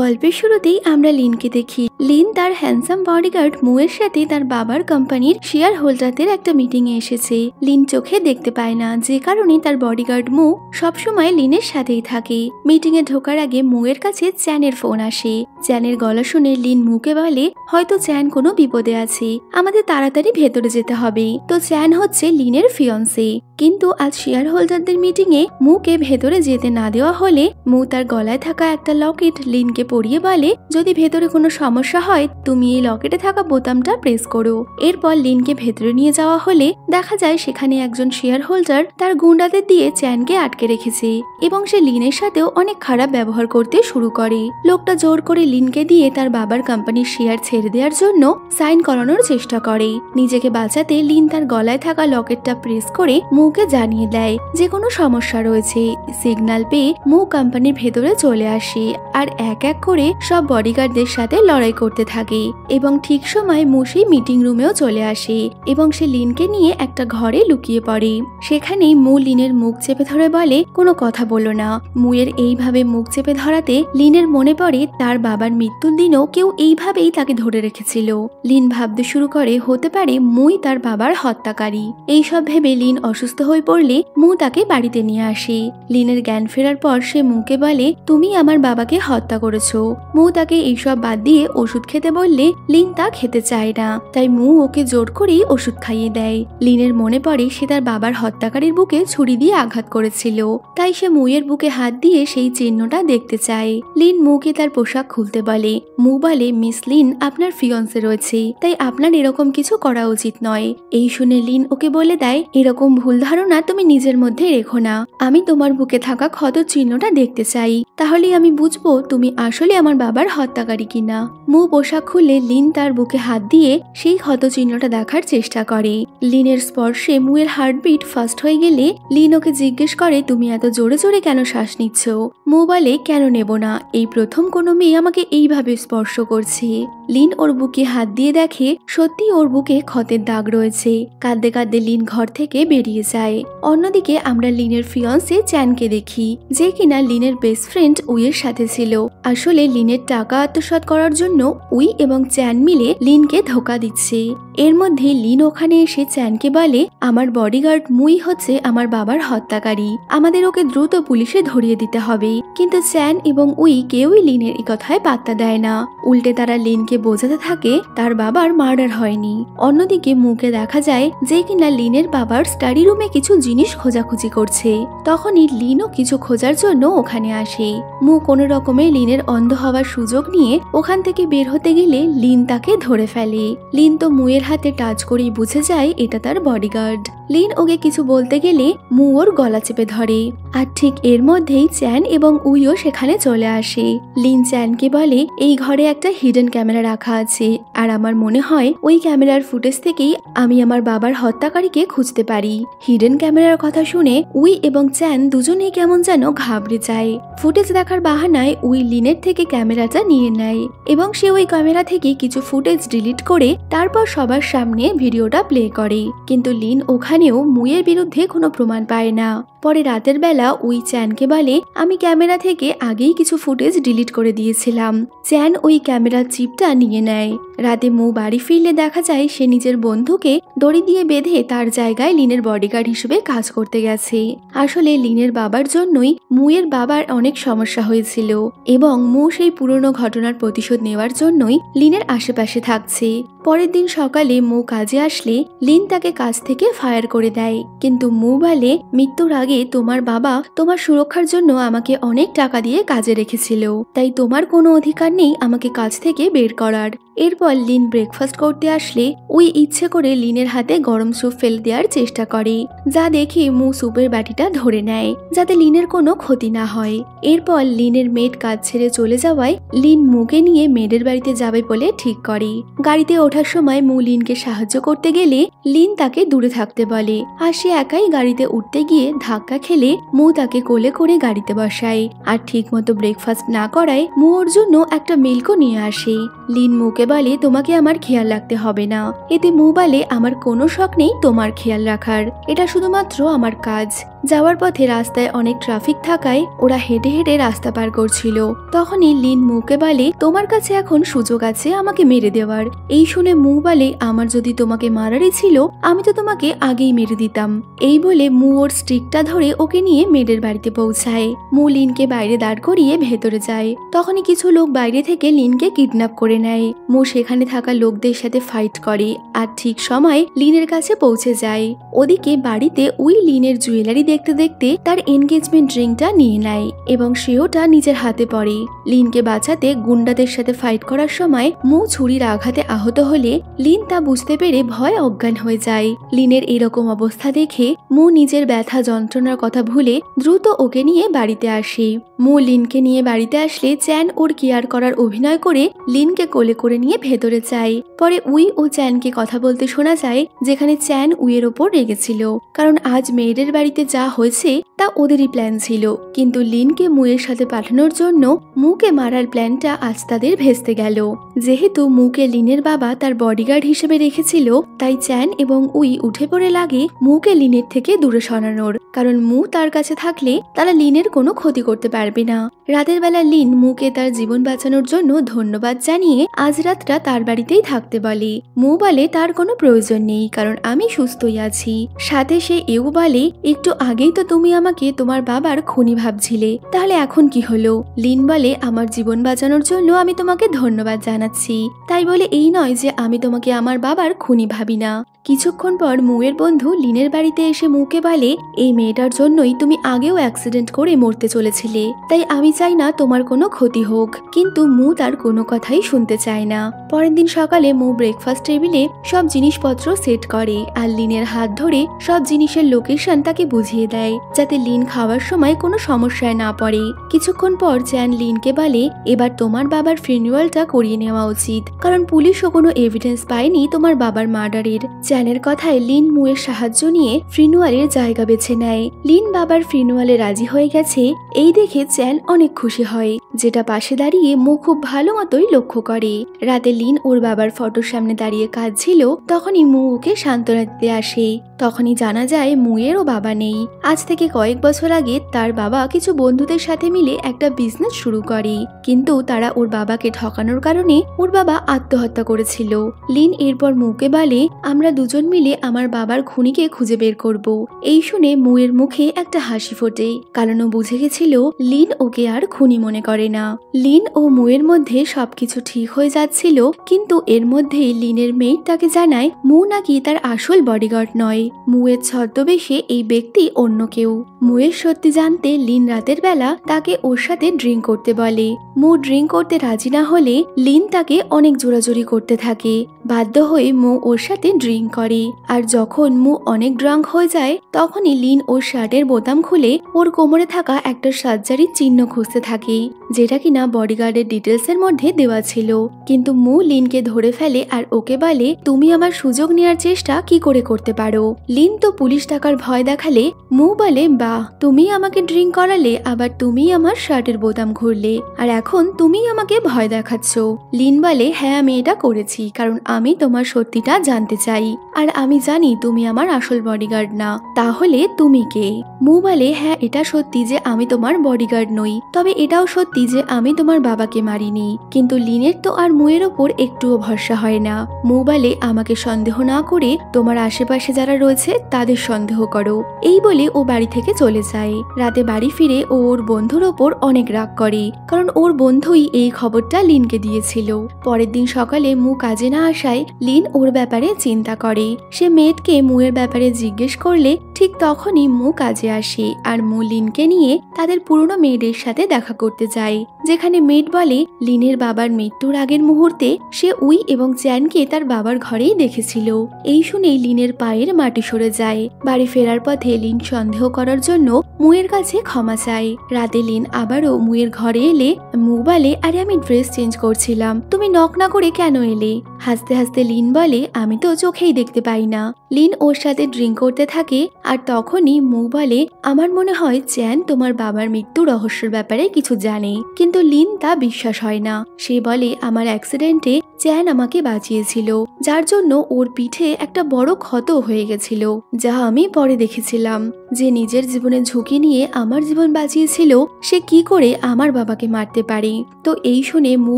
গল্পের শুরুতেই আমরা লিনকে দেখি। লিন তার হ্যান্ডসাম বডিগার্ড মুয়ের সাথে তার বাবার কোম্পানির শেয়ার হোল্ডারদের একটা মিটিং এ এসেছে। লিন চোখে দেখতে পায় না, যে কারণে তার বডিগার্ড মু সবসময় লিনের সাথেই থাকে। মিটিং এ ঢোকার আগে মুয়ের কাছে চ্যানের ফোন আসে। চ্যানের গলা শুনে লিন মুকে বলে, হয়তো চ্যান কোনো বিপদে আছে, আমাদের তাড়াতাড়ি ভেতরে যেতে হবে। তো চ্যান হচ্ছে লিনের ফিয়ন্সে, কিন্তু আজ শেয়ার হোল্ডারদের মিটিং এ মুকে ভেতরে যেতে না দেওয়া হলে মু তার গলায় থাকা একটা লকেট লিনকে পরিয়ে বলে, যদি ভেতরে কোনো সমস্যা হয় তুমি এই লকেটে থাকা বোতামটা প্রেস করো। এরপর লিনকে ভেতরে নিয়ে যাওয়া হলে দেখা যায় সেখানে একজন শেয়ার হোল্ডার তার গুন্ডাদের দিয়ে চ্যানকে আটকে রেখেছে এবং সে লিনের সাথেও অনেক খারাপ ব্যবহার করতে শুরু করে। লোকটা জোর করে লিনকে দিয়ে তার বাবার কোম্পানির শেয়ার ছেড়ে দেওয়ার জন্য সাইন করানোর চেষ্টা করে। নিজেকে বাঁচাতে লিন তার গলায় থাকা লকেটটা প্রেস করে মুকে জানিয়ে দেয় যে কোনো সমস্যা রয়েছে। সিগন্যাল পেয়ে মু কোম্পানির ভেতরে চলে আসে আর এক এক করে সব বডিগার্ডদের সাথে লড়াই করতে থাকে এবং ঠিক সময় মু সেই মিটিং রুমেও চলে আসে এবং সে লিনকে নিয়ে একটা ঘরে লুকিয়ে পড়ে। সেখানেই মু লিনের মুখ চেপে ধরে বলে, কোনো কথা বলো না। মুয়ের এইভাবে মুখ চেপে ধরাতে লিনের মনে পড়ে তার বাবার মৃত্যুর দিনও কেউ এইভাবেই তাকে ধরে রেখেছিল। লিন ভাবতে শুরু করে হতে পারে মুই তার বাবার হত্যাকারী। এইসব ভেবে লিন অসুস্থ হয়ে পড়লে মু তাকে বাড়িতে নিয়ে আসে। লিনের জ্ঞান ফেরার পর সে মুকে বলে, তুমি আমার বাবাকে হত্যা করেছো। মু তাকে এইসব বাদ দিয়ে ওষুধ খেতে বললে লিন তা খেতে চায় না, তাই মু ওকে জোর করেই ওষুধ খাইয়ে দেয়। লিনের মনে পড়ে সে তার বাবার হত্যাকারীর বুকে ছুরি দিয়ে আঘাত করেছিল, তাই সে মুয়ের বুকে হাত দিয়ে সেই চিহ্নটা দেখতে চায়। লিন মুকে তার পোশাক খুলতে বলে। মু বলে, মিস লিন, আপনার ফিয়ন্সে রয়েছে, তাই আপনার এরকম কিছু করা উচিত নয়। এই শুনে লিন ওকে বলে দেয়, এরকম ভুল ধারণা তুমি নিজের মধ্যে রেখো না। আমি তোমার বুকে থাকা ক্ষত চিহ্নটা দেখতে চাই, তাহলে আমি বুঝবো তুমি আসলে আমার বাবার হত্যাকারী কিনা। মু পোশাক খুলে লিন তার বুকে হাত দিয়ে সেই ক্ষত চিহ্নটা দেখার চেষ্টা করে। লিনের স্পর্শে মুয়ের হার্টবিট ফাস্ট হয়ে গেলে লিন ওকে জিজ্ঞেস করে, তুমি এত জোরে জোরে কেন শ্বাস নিচ্ছ? মু বলে, কেন নেব না, এই প্রথম কোনো মেয়ে আমাকে এইভাবে স্পর্শ করছে। লিন ওর বুকে হাত দিয়ে দেখে সত্যি ওর বুকে ক্ষতের দাগ রয়েছে। কাঁদতে কাঁদতে লিন ঘর থেকে বেরিয়ে যায়। অন্যদিকে আমরা লিনের ফিয়ন্সে চ্যানকে দেখি, যে কিনা লিনের বেস্ট ফ্রেন্ড উইয়ের সাথে ছিল। আসলে লিনের টাকা আত্মসাৎ করার জন্য উই এবং চ্যান মিলে লিনকে ধোকা দিচ্ছে। এর মধ্যে লিন ওখানে এসে চ্যানকে বলে, আমার বডিগার্ড মুই হচ্ছে আমার বাবার হত্যাকারী, আমাদের ওকে দ্রুত পুলিশে ধরিয়ে দিতে হবে। কিন্তু চ্যান এবং উই কেউই লিনের এই কথায় পাত্তা দেয় না। উল্টে তারা লিনকে বোঝাতে থাকে তার বাবার মার্ডার হয়নি। অন্যদিকে মুকে দেখা যায় যে কিনা লিনের বাবার স্টাডি রুমে কিছু জিনিস খোঁজাখুঁজি করছে। তখনই লিনও কিছু খোঁজার জন্য ওখানে আসে। মু কোনো রকমে লিনের অন্ধ হওয়ার সুযোগ নিয়ে ওখান থেকে বের হতে গেলে লিন তাকে ধরে ফেলে। লিন তো মুয়ের হাতে টাচ করেই বুঝে যায় এটা তার বডিগার্ড। লিন ওকে কিছু বলতে গেলে মু ওর গলা চেপে ধরে। আর ঠিক এর মধ্যেই চ্যান এবং উইও সেখানে চলে আসে। লিন চ্যানকে বলে, এই ঘরে একটা হিডেন ক্যামেরা রাখা আছে, আর আমার মনে হয় ওই ক্যামেরার ফুটেজ থেকেই আমি আমার বাবার হত্যাকারীকে খুঁজতে পারি। হিডেন ক্যামেরার কথা শুনে উই এবং চ্যান দুজনেই কেমন যেন ঘাবড়ে যায়। ফুটেজ দেখার বাহানায় উই লিনের থেকে ক্যামেরাটা নিয়ে নেয় এবং সে ওই ক্যামেরা থেকে কিছু ফুটেজ ডিলিট করে তারপর সবার সামনে ভিডিওটা প্লে করে। কিন্তু লিন ওখানেও মুয়ের বিরুদ্ধে কোনো প্রমাণ পায় না। পরে রাতের বেলা উই চ্যানকে বলে, আমি ক্যামেরা থেকে আগেই কিছু ফুটেজ ডিলিট করে দিয়েছিলাম। চ্যান ওই ক্যামেরার চিপটা নিয়ে নেয়। রাতে মু বাড়ি ফিরলে দেখা যায় সে নিজের বন্ধুকে দড়ি দিয়ে বেঁধে তার জায়গায় লিনের বডিগার্ড হিসেবে কাজ করতে গেছে। আসলে লিনের বাবার জন্যই মুয়ের বাবার অনেক সমস্যা হয়েছিল এবং মু সেই পুরনো ঘটনার প্রতিশোধ নেওয়ার জন্যই লিনের আশেপাশে থাকছে। পরের দিন সকালে মু কাজে আসলে লিন তাকে কাজ থেকে ফায়ার করে দেয়, কিন্তু মু বলে, মৃত্যুর আগে তোমার বাবা তোমার সুরক্ষার জন্য আমাকে অনেক টাকা দিয়ে কাজে রেখেছিল, তাই তোমার কোনো অধিকার নেই আমাকে কাজ থেকে বের করার। এরপর লিন ব্রেকফাস্ট করতে আসলে উই ইচ্ছে করে লিনের হাতে গরম স্যুপ ফেলে দেওয়ার চেষ্টা করে, যা দেখে মু স্যুপের বাটিটা ধরে নেয় যাতে লিনের কোনো ক্ষতি না হয়। এরপর লিনের মেড কাজ ছেড়ে চলে যাওয়ায় লিন মুকে নিয়ে মেডের বাড়িতে যাবে বলে ঠিক করে। গাড়িতে ওঠার সময় মু লিনকে সাহায্য করতে গেলে লিন তাকে দূরে থাকতে বলে, আর সে একাই গাড়িতে উঠতে গিয়ে ধাক্কা খেলে মু তাকে কোলে করে গাড়িতে বসায়। আর ঠিক মতো ব্রেকফাস্ট না করায় মু ওর জন্য একটা মিল্কও নিয়ে আসে। লিন মুকে বলে, তোমাকে আমার খেয়াল রাখতে হবে না। এতে মু বলে, আমার কোনো শখ নেই তোমার খেয়াল রাখার, এটা শুধুমাত্র আমার কাজ। যাওয়ার পথে রাস্তায় অনেক ট্রাফিক থাকায় ওরা হেঁটে হেঁটে রাস্তা পার করছিল। তখনই লিন মুকে বলে, তোমার কাছে এখন সুযোগ আছে আমাকে মেরে দেওয়ার। এই শুনে মু বলে, আমার যদি তোমাকে মারারই ছিল আমি তো তোমাকে আগেই মেরে দিতাম। এই বলে মু ওর স্টিকটা ধরে ওকে নিয়ে মেয়েদের বাড়িতে পৌঁছায়। মু লিনকে বাইরে দাঁড় করিয়ে ভেতরে যায়। তখনই কিছু লোক বাইরে থেকে লিনকে কিডন্যাপ করে নেয়। মু সেখানে থাকা লোকদের সাথে ফাইট করে আর ঠিক সময় লিনের কাছে পৌঁছে যায়। ওদিকে বাড়িতে উই লিনের জুয়েলারি দেখতে দেখতে তার এনগেজমেন্ট রিংটা নিয়ে নেয় এবং সেওটা নিজের হাতে পড়ে। লিনকে বাঁচাতে গুন্ডাদের সাথে ফাইট করার সময় মু ছুরির আঘাতে আহত হলে লিন তা বুঝতে পেরে ভয় অজ্ঞান হয়ে যায়। লিনের এরকম অবস্থা দেখে মু নিজের ব্যথা যন্ত্রণার কথা ভুলে দ্রুত ওকে নিয়ে বাড়িতে আসে। মু লিনকে নিয়ে বাড়িতে আসলে চ্যান ওর কেয়ার করার অভিনয় করে লিনকে কোলে করে নিয়ে ভেতরে যায়। পরে উই ও চ্যানকে কথা বলতে শোনা যায়, যেখানে চ্যান উইয়ের ওপর রেগেছিল, কারণ আজ মেয়েদের বাড়িতে যা হয়েছে তা ওদেরই প্ল্যান ছিল। কিন্তু লিনকে মুয়ের সাথে পাঠানোর জন্য মুকে মারার প্ল্যানটা আজ তাদের ভেস্তে গেল। যেহেতু মুকে লিনের বাবা তার বডিগার্ড হিসেবে রেখেছিল, তাই চ্যান এবং উই উঠে পড়ে লাগে মুকে লিনের থেকে দূরে সরানোর, কারণ মু তার কাছে থাকলে তারা লিনের কোনো ক্ষতি করতে পারবে না। রাতের বেলা লিন মুকে তার জীবন বাঁচানোর জন্য ধন্যবাদ জানিয়ে আজ রাতটা তার বাড়িতেই থাকতে বলে। মু বলে তার কোনো প্রয়োজন নেই, কারণ আমি সুস্থই আছি। সাথে সে এও বলে, একটু আগেই তো তুমি আমাকে তোমার বাবার খুনি ভাবছিলে, তাহলে এখন কি হলো? লিন বলে, আমার জীবন বাঁচানোর জন্য আমি তোমাকে ধন্যবাদ জানাচ্ছি, তাই বলে এই নয় যে আমি তোমাকে আমার বাবার খুনি ভাবি না। কিছুক্ষণ পর মুয়ের বন্ধু লিনের বাড়িতে এসে মুকে বলে, এই মেয়েটার জন্যই তুমি আগেও অ্যাক্সিডেন্ট করে মরতে চলেছিলে, তাই আমি চাই না তোমার কোনো ক্ষতি হোক। কিন্তু মু তার কোনো কথাই শুনতে চায় না। পরের দিন সকালে মু ব্রেকফাস্ট টেবিলে সব জিনিসপত্র সেট করে আর লিনের হাত ধরে সব জিনিসের লোকেশন তাকে বুঝিয়ে দেয়, যাতে লিন খাওয়ার সময় কোনো সমস্যায় না পড়ে। কিছুক্ষণ পর চ্যান লিনকে বলে, এবার তোমার বাবার ফিউনারালটা করিয়ে নেওয়া উচিত, কারণ পুলিশও কোনো এভিডেন্স পায়নি তোমার বাবার মার্ডারের। চ্যানের কথায় লিন মুয়ের সাহায্য নিয়ে ফিনুয়ালের জায়গা বেছে নেয়। লিন বাবার ফিনুয়ালে রাজি হয়ে গেছে এই দেখে চ্যান অনেক খুশি হয়, যেটা পাশে দাঁড়িয়ে মু খুব ভালো মতোই লক্ষ্য করে। রাতে লিন ওর বাবার ফটোর সামনে দাঁড়িয়ে কাঁদছিল, তখনই মু ওকে সান্ত্বনা দিতে আসে। তখনই জানা যায় মুয়েরও বাবা নেই। আজ থেকে কয়েক বছর আগে তার বাবা কিছু বন্ধুদের সাথে মিলে একটা বিজনেস শুরু করে, কিন্তু তারা ওর বাবাকে ঠকানোর কারণে ওর বাবা আত্মহত্যা করেছিল। লিন এরপর মুকে বলে, আমরা দুজন মিলে আমার বাবার খুনিকে খুঁজে বের করব। এই শুনে মুয়ের মুখে একটা হাসি ফোটে, কারণ ও বুঝে গেছিল লিন ওকে আর খুনি মনে করে না। লিন ও মুয়ের মধ্যে সবকিছু ঠিক হয়ে যাচ্ছিল, কিন্তু এর মধ্যেই লিনের মেয়ে তাকে জানায় মু নাকি তার আসল বডিগার্ড নয়, মুয়ের ছদ্মবেশে এই ব্যক্তি অন্য কেউ। মুয়ের সত্যি জানতে লিন রাতের বেলা তাকে ওর সাথে ড্রিঙ্ক করতে বলে। মু ড্রিঙ্ক করতে রাজি না হলে লিন তাকে অনেক জোরাজোরি করতে থাকে। বাধ্য হয়ে মু ওর সাথে ড্রিঙ্ক করে, আর যখন মু অনেক ড্রাঙ্ক হয়ে যায় তখনই লিন ওর শার্টের বোতাম খুলে ওর কোমরে থাকা একটা সার্জারির চিহ্ন খুঁজতে থাকে, যেটা কিনা বডিগার্ডের ডিটেলস এর মধ্যে দেওয়া ছিল। কিন্তু মু লিনকে ধরে ফেলে আর ওকে বলে, তুমি আমার সুযোগ নেওয়ার চেষ্টা কি করে করতে পারো? লিন তো পুলিশ টাকার ভয় দেখালে মু বলে, বাহ, তুমি আমাকে ড্রিঙ্ক করালে, আবার তুমি আমার শার্টের বোতাম ঘুরলে, আর এখন তুমি আমাকে ভয় দেখাচ্ছ। লিন বলে, হ্যাঁ আমি এটা করেছি, কারণ আমি তোমার সত্যিটা জানতে চাই, আর আমি জানি তুমি আমার আসল বডিগার্ড না। তাহলে তুমি কে? মু বলে, হ্যাঁ এটা সত্যি যে আমি তোমার বডিগার্ড নই, তবে এটাও সত্যি যে আমি তোমার বাবাকে মারিনি। কিন্তু লিনের তো আর মুয়ের ওপর একটুও ভরসা হয় না। মু বলে, আমাকে সন্দেহ না করে তোমার আশেপাশে যারা রয়েছে তাদের সন্দেহ করো। এই বলে ও বাড়ি থেকে চলে যায়। রাতে বাড়ি ফিরে ও ওর বন্ধুর ওপর অনেক রাগ করে, কারণ ওর বন্ধুই এই খবরটা লিনকে দিয়েছিল। পরের দিন সকালে মু কাজে না আসায় লিন ওর ব্যাপারে চিন্তা করে। সে মেয়েটকে মুয়ের ব্যাপারে জিজ্ঞেস করলে ঠিক তখনই মু কাজে আসে, আর মু লিনকে নিয়ে তাদের পুরনো মেয়েদের সাথে দেখা করতে যায়, যেখানে মেয়েট বলে লিনের বাবার মৃত্যুর আগের মুহূর্তে সে উই এবং চ্যানকে তার বাবার ঘরেই দেখেছিল। এই শুনেই লিনের পায়ের মাটি সরে যায়। বাড়ি ফেরার পথে লিন সন্দেহ করার জন্য মুয়ের কাছে ক্ষমা চায়। রাতে লিন আবারও মুয়ের ঘরে এলে মু বলে, আরে আমি ড্রেস চেঞ্জ করছিলাম, তুমি নক না করে কেন এলে? হাসতে হাসতে লিন বলে, আমি তো চোখেই দেখতে পাই না। লিন ওর সাথে ড্রিঙ্ক করতে থাকে আর তখনই মু বলে, আমার মনে হয় চ্যান তোমার বাবার মৃত্যু রহস্যের ব্যাপারে কিছু জানে। কিন্তু লিন তা বিশ্বাস হয় না। সে বলে, আমার অ্যাক্সিডেন্টে চ্যান আমাকে বাঁচিয়েছিল, যার জন্য ওর পিঠে একটা বড় ক্ষত হয়ে গেছিল, যা আমি পরে দেখেছিলাম। যে নিজের জীবনে ঝুঁকি নিয়ে আমার জীবন বাঁচিয়েছিল, সে কি করে আমার বাবাকে মারতে পারে? তো এই শুনে মু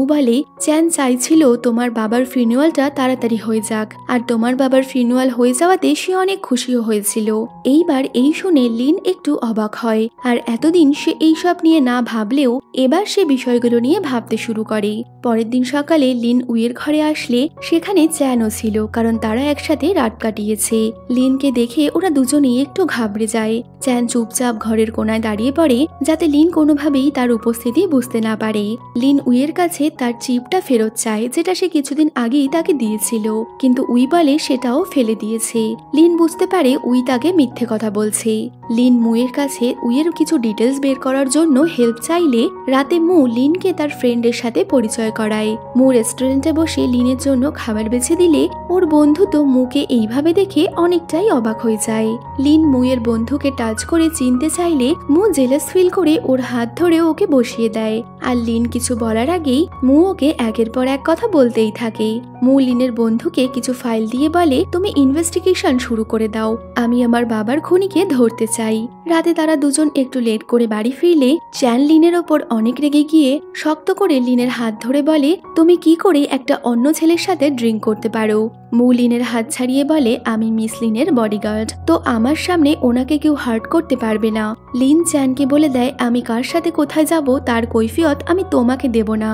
বলে, চ্যান চাইছিল তোমার বাবার ফিনুয়ালটা তাড়াতাড়ি হয়ে যাক, আর তোমার বাবার ফিনুয়াল হয়ে যাওয়াতে সে অনেক খুশিও হয়েছিল। এইবার এই শুনে লিন একটু অবাক হয়, আর এতদিন সে এইসব নিয়ে না ভাবলেও এবার সে বিষয়গুলো নিয়ে ভাবতে শুরু করে। পরের দিন সকালে লিন উইয়ের ঘরে আসলে সেখানে চ্যানও ছিল, কারণ তারা একসাথে রাত কাটিয়েছে। লিনকে দেখে ওরা দুজনেই একটু ঘাবড়ে যায়। চ্যান চুপচাপ ঘরের কোনায় দাঁড়িয়ে পড়ে, যাতে লিন কোনোভাবেই তার উপস্থিতি বুঝতে না পারে। লিন উইয়ের কাছে তার চিপটা ফেরত চায়, যেটা সে কিছুদিন আগেই তাকে দিয়েছিল, কিন্তু উই বলে সেটাও ফেলে দিয়েছে। লিন বুঝতে পারে উই তাকে মিথ্যে কথা বলছে। লিন মুয়ের কাছে উইয়ের কিছু ডিটেলস বের করার জন্য হেল্প চাইলে রাতে মু লিনকে তার ফ্রেন্ডের সাথে পরিচয় করায়। মু রেস্টুরেন্টে বসে লিনের জন্য খাবার বেছে দিলে ওর বন্ধু তো মুকে এইভাবে দেখে অনেকটাই অবাক হয়ে যায়। লিন মুয়ের বন্ধুকে টাচ করে চিনতে চাইলে মু জেলাস ফিল করে ওর হাত ধরে ওকে বসিয়ে দেয়। আর লিন কিছু বলার আগেই মু ওকে একের পর এক কথা বলতেই থাকে। মু লিনের বন্ধুকে কিছু ফাইল দিয়ে বলে, তুমি ইনভেস্টিগেশন শুরু করে দাও, আমি আমার বাবার খুনিকে ধরতে চাই। রাতে তারা দুজন একটু লেট করে বাড়ি ফিরলে চ্যান লিনের ওপর অনেক রেগে গিয়ে শক্ত করে লিনের হাত ধরে বলে, তুমি কি করে একটা অন্য ছেলের সাথে ড্রিঙ্ক করতে পারো? মু লিনের হাত ছাড়িয়ে বলে, আমি মিস লিনের বডিগার্ড, তো আমার সামনে ওনাকে কেউ হার্ট করতে পারবে না। লিন চ্যানকে বলে দেয়, আমি কার সাথে কোথায় যাব তার কৈফিয়ত আমি তোমাকে দেব না।